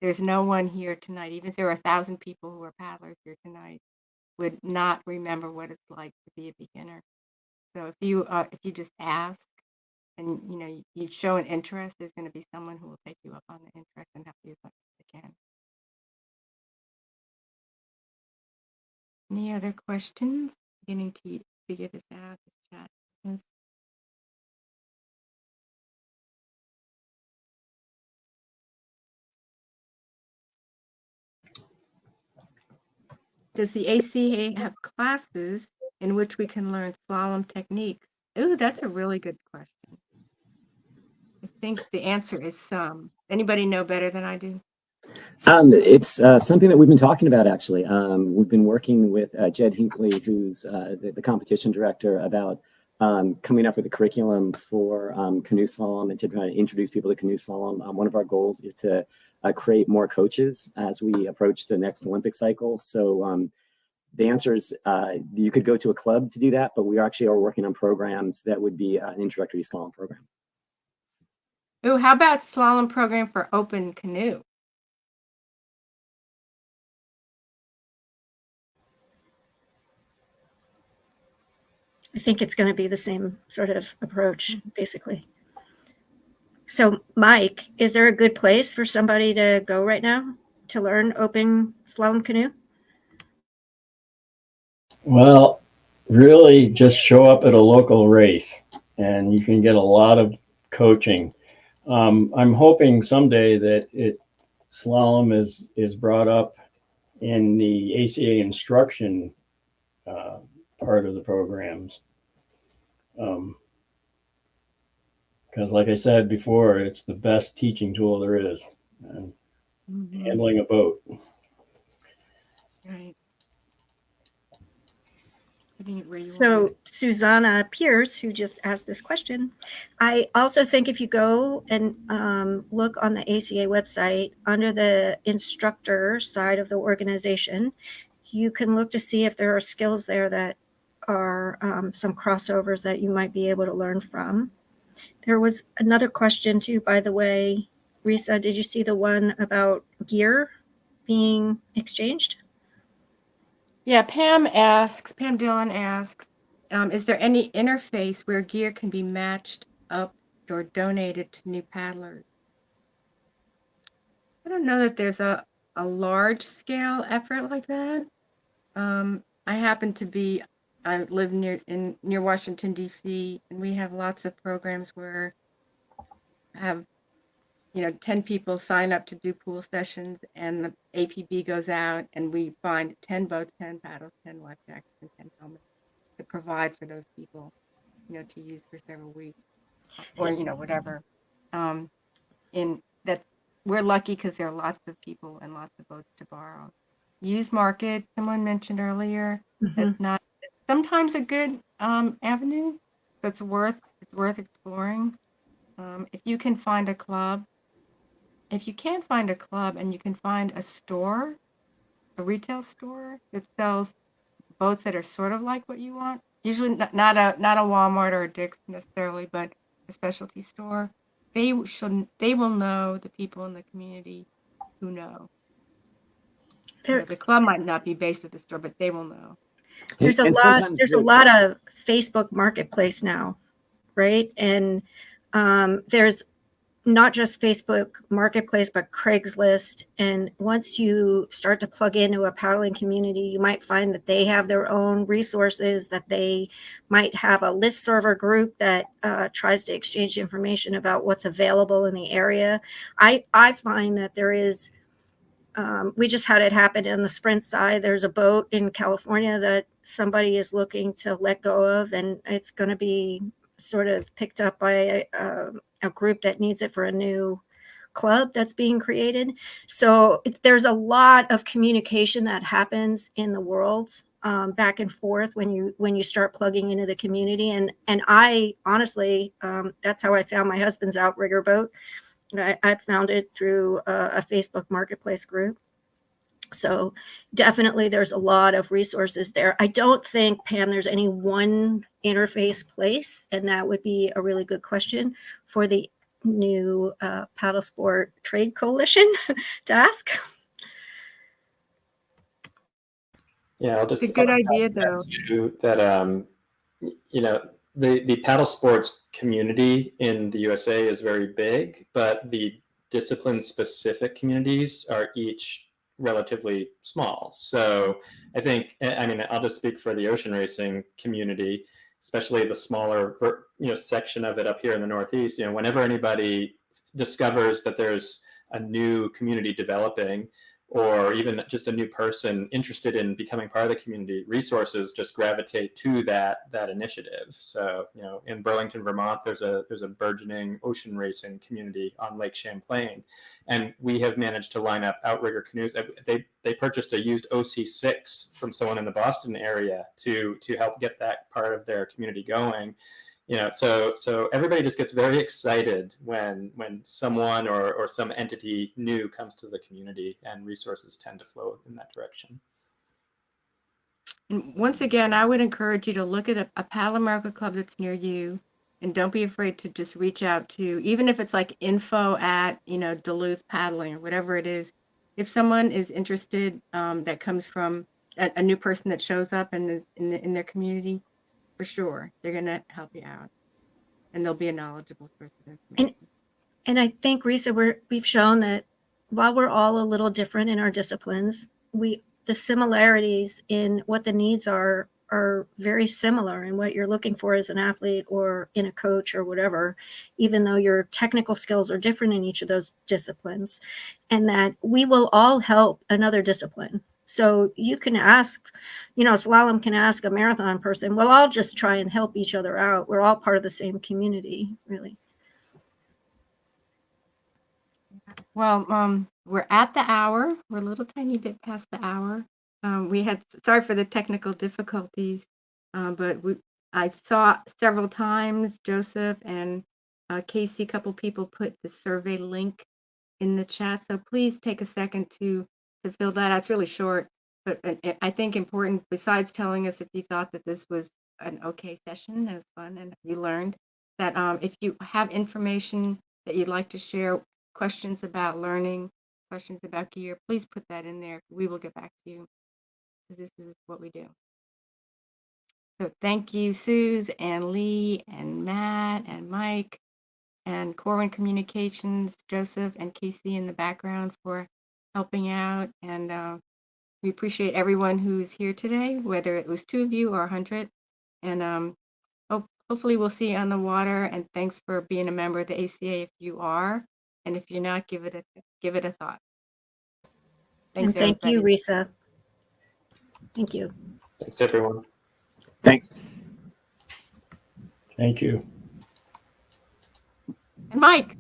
There's no one here tonight, even if there are 1,000 people who are paddlers here tonight, would not remember what it's like to be a beginner. So if you just ask and you show an interest, there's going to be someone who will take you up on the interest and help you as much as they can. Any other questions? Beginning to figure this out. The chat. Does the ACA have classes in which we can learn slalom techniques? Ooh, that's a really good question. I think the answer is some. Anybody know better than I do? It's something that we've been talking about, actually. We've been working with Jed Hinckley, who's the competition director, about coming up with a curriculum for canoe slalom and to try to introduce people to canoe slalom. One of our goals is to create more coaches as we approach the next Olympic cycle. So the answer is you could go to a club to do that, but we actually are working on programs that would be an introductory slalom program. Ooh, how about slalom program for open canoe? I think it's going to be the same sort of approach, basically. So, Mike, is there a good place for somebody to go right now to learn open slalom canoe? Well, really just show up at a local race and you can get a lot of coaching. I'm hoping someday that slalom is brought up in the ACA instruction part of the programs. Because like I said before, it's the best teaching tool there is. And handling a boat. Right. Putting it where you want So it. Susanna Pierce, who just asked this question, I also think if you go and look on the ACA website under the instructor side of the organization, you can look to see if there are skills there that are some crossovers that you might be able to learn from. There was another question too, by the way. Risa, did you see the one about gear being exchanged? Yeah, Pam Dillon asks, is there any interface where gear can be matched up or donated to new paddlers? I don't know that there's a large scale effort like that. I live near Washington, D.C., and we have lots of programs where I have 10 people sign up to do pool sessions, and the APB goes out and we find 10 boats, 10 paddles, 10 life jackets, and 10 helmets to provide for those people, to use for several weeks or, whatever. In that, we're lucky because there are lots of people and lots of boats to borrow. Used market, someone mentioned earlier, that's not sometimes a good avenue. So it's worth exploring. If you can find a club. If you can't find a club and you can find a store, a retail store that sells boats that are sort of like what you want, usually not a Walmart or a Dick's necessarily, but a specialty store, they will know the people in the community who know. The club might not be based at the store, but they will know. There's a lot of Facebook Marketplace now, right? And there's not just Facebook Marketplace, but Craigslist. And once you start to plug into a paddling community, you might find that they have their own resources, that they might have a list server group that tries to exchange information about what's available in the area. I find that there is, we just had it happen on the sprint side. There's a boat in California that somebody is looking to let go of, and it's going to be sort of picked up by a group that needs it for a new club that's being created. So there's a lot of communication that happens in the world, back and forth when you start plugging into the community. And I honestly, that's how I found my husband's outrigger boat. I found it through a Facebook Marketplace group. So definitely there's a lot of resources there. I don't think, Pam, there's any one interface place, and that would be a really good question for the new paddle sport trade coalition to ask. Yeah, I'll just It's a good idea, though. that you know, the paddle sports community in the USA is very big, but the discipline specific communities are each relatively small. So I think, I mean, I'll just speak for the ocean racing community, especially the smaller, section of it up here in the Northeast. Whenever anybody discovers that there's a new community developing, or even just a new person interested in becoming part of the community, resources just gravitate to that initiative. So, in Burlington, Vermont, there's a burgeoning ocean racing community on Lake Champlain, and we have managed to line up outrigger canoes. They purchased a used OC6 from someone in the Boston area to help get that part of their community going. So everybody just gets very excited when someone or some entity new comes to the community, and resources tend to flow in that direction. And once again, I would encourage you to look at a Paddle America club that's near you, and don't be afraid to just reach out to, even if it's like info at, Duluth Paddling or whatever it is. If someone is interested, that comes from a new person that shows up and is in their community, for sure, they're going to help you out, and they'll be a knowledgeable source of information. And I think, Risa, we've shown that while we're all a little different in our disciplines, the similarities in what the needs are very similar in what you're looking for as an athlete or in a coach or whatever, even though your technical skills are different in each of those disciplines, and that we will all help another discipline. So you can ask, slalom can ask a marathon person, we'll all just try and help each other out. We're all part of the same community, really. Well, we're at the hour. We're a little tiny bit past the hour. Sorry for the technical difficulties, but I saw several times Joseph and Casey, a couple people put the survey link in the chat. So please take a second to fill that out. It's really short, but I think important, besides telling us if you thought that this was an okay session, that was fun, and you learned, that if you have information that you'd like to share, questions about learning, questions about gear, please put that in there. We will get back to you, because this is what we do. So thank you, Suz and Lee and Matt and Mike and Corwin Communications, Joseph and Casey in the background for helping out. And we appreciate everyone who's here today, whether it was 2 of you or 100. And hopefully we'll see you on the water. And thanks for being a member of the ACA if you are. And if you're not, give it a thought. Thanks, And thank you, everybody. Risa. Thank you. Thanks, everyone. Thanks. Thank you. And Mike.